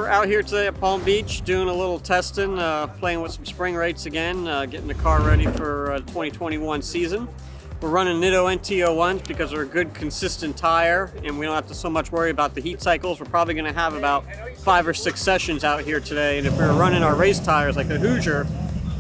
We're out here today at Palm Beach doing a little testing, playing with some spring rates again, getting the car ready for the 2021 season. We're running Nitto NT01s because they're a good consistent tire and we don't have to so much worry about the heat cycles. We're probably going to have about 5 or 6 sessions out here today, and if we were running our race tires like the Hoosier,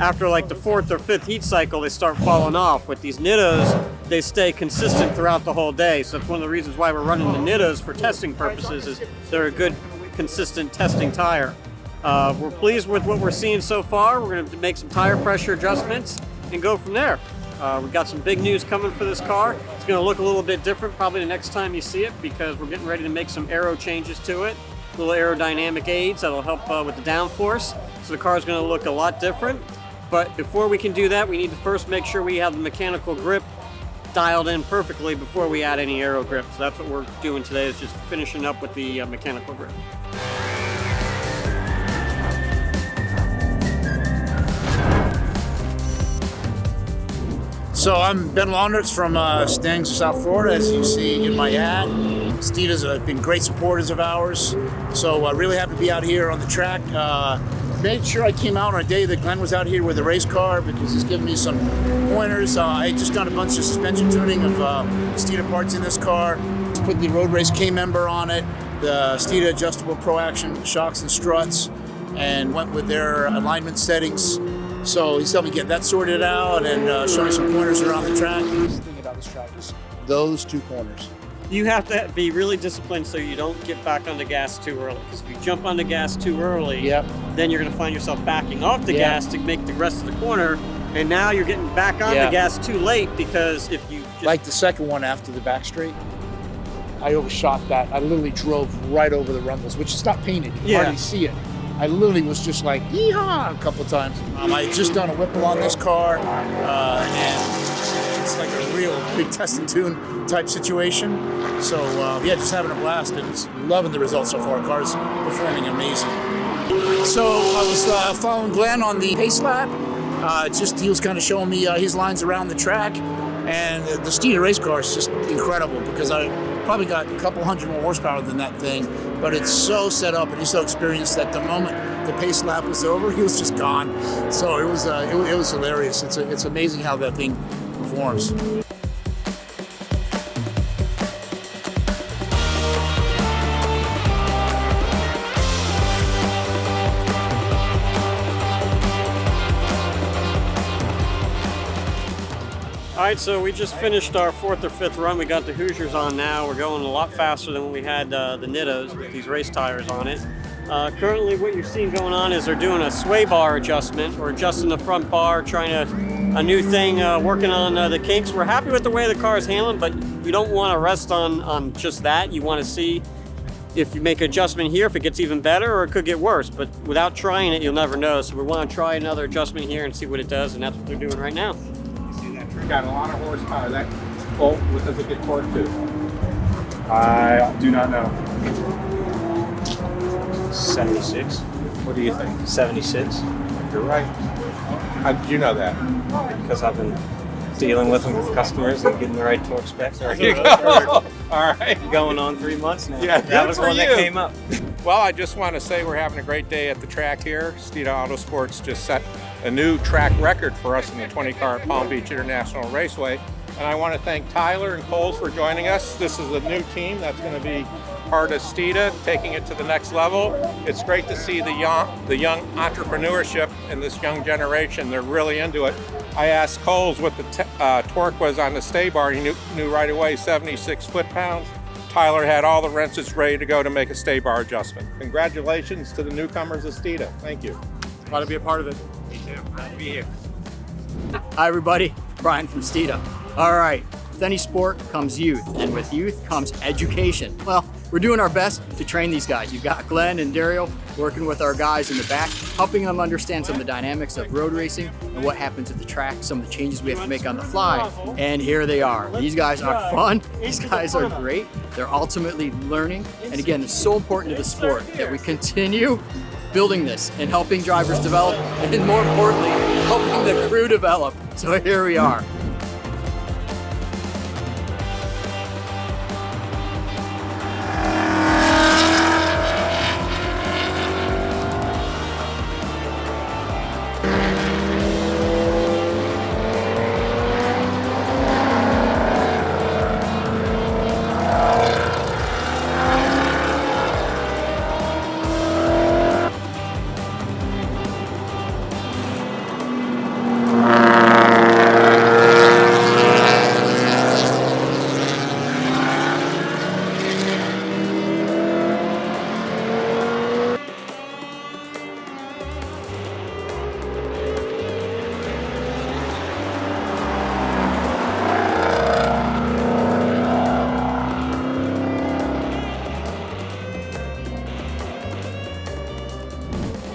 after like the 4th or 5th heat cycle they start falling off. With these Nittos, they stay consistent throughout the whole day, so that's one of the reasons why we're running the Nittos for testing purposes, is they're a good consistent testing tire. We're pleased with what we're seeing so far. We're going to make some tire pressure adjustments and go from there. We've got some big news coming for this car. It's going to look a little bit different probably the next time you see it, because we're getting ready to make some aero changes to it, little aerodynamic aids that'll help with the downforce, so the car is going to look a lot different. But before we can do that, we need to first make sure we have the mechanical grip dialed in perfectly before we add any aero grip. So that's what we're doing today, is just finishing up with the mechanical grip. So I'm Ben Launders from Stang's, South Florida, as you see in my ad. Steeda's been great supporters of ours, so really happy to be out here on the track. Made sure I came out on a day that Glen was out here with a race car because he's given me some pointers. I had just done a bunch of suspension tuning of Steeda parts in this car. Put the road race K-member on it, the Steeda adjustable pro action shocks and struts, and went with their alignment settings. So he's helped me get that sorted out and show me some pointers around the track. The thing about this track is those 2 corners. You have to be really disciplined so you don't get back on the gas too early. Because if you jump on the gas too early, then you're going to find yourself backing off the gas to make the rest of the corner. And now you're getting back on the gas too late, because if you just... Like the second one after the back straight, I overshot that. I literally drove right over the rumbles, which is not painted. You can hardly see it. I literally was just like, yee-haw, a couple of times. I had just done a Whipple on this car, and it's like a real big test and tune type situation. So yeah, just having a blast and just loving the results so far. The car's performing amazing. So I was following Glen on the pace lap. He was kind of showing me his lines around the track, and the Steeda race car is just incredible, because I probably got a couple hundred more horsepower than that thing, but it's so set up and he's so experienced that the moment the pace lap was over, he was just gone. So it was hilarious. It's amazing how that thing performs. All right, so we just finished our 4th or 5th run. We got the Hoosiers on now. We're going a lot faster than when we had the Nittos with these race tires on it. Currently what you're seeing going on is they're doing a sway bar adjustment. We're adjusting the front bar, trying a new thing, working on the kinks. We're happy with the way the car is handling, but you don't want to rest on just that. You want to see if you make an adjustment here, if it gets even better, or it could get worse. But without trying it, you'll never know. So we want to try another adjustment here and see what it does, and that's what they're doing right now. Got a lot of horsepower. That bolt does a good torque too. I do not know. 76. What do you think? 76. You're right. How did you know that? Because I've been dealing with them with customers and getting the right torque specs. There you go. All right. Going on 3 months now. Yeah, that was one that came up. Well, I just want to say we're having a great day at the track here. Steeda Autosports just set a new track record for us in the 20-car at Palm Beach International Raceway. And I want to thank Tyler and Coles for joining us. This is a new team that's going to be part of Steeda, taking it to the next level. It's great to see the young entrepreneurship in this young generation. They're really into it. I asked Coles what the torque was on the stay bar. He knew right away, 76 foot-pounds. Tyler had all the wrenches ready to go to make a stay bar adjustment. Congratulations to the newcomers of Steeda. Thank you. Glad to be a part of it. Me too. Glad to be here. Hi everybody, Brian from Steeda. All right, with any sport comes youth, and with youth comes education. Well, we're doing our best to train these guys. You've got Glen and Dario working with our guys in the back, helping them understand some of the dynamics of road racing and what happens at the track, some of the changes we have to make on the fly. And here they are. These guys are fun. These guys are great. They're ultimately learning. And again, it's so important to the sport that we continue building this and helping drivers develop, and more importantly, helping the crew develop. So here we are.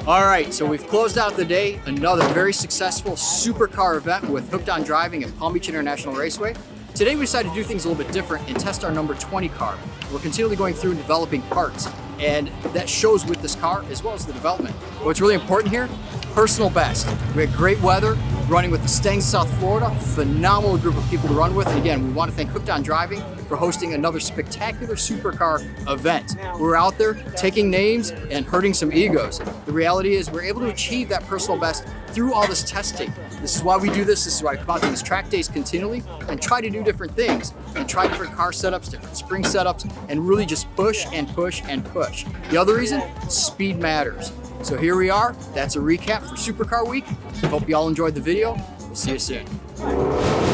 All right, so we've closed out the day. Another very successful supercar event with Hooked on Driving at Palm Beach International Raceway. Today we decided to do things a little bit different and test our number 20 car. We're continually going through and developing parts, and that shows with this car as well as the development. What's really important here, personal best. We had great weather, running with the Mustangs, South Florida, phenomenal group of people to run with. And again, we want to thank Hooked on Driving for hosting another spectacular supercar event. We're out there taking names and hurting some egos. The reality is we're able to achieve that personal best through all this testing. This is why we do this. This is why I come out to these track days continually and try to do different things and try different car setups, different spring setups, and really just push and push and push. The other reason, speed matters. So here we are. That's a recap for Supercar Week. Hope you all enjoyed the video. We'll see you soon.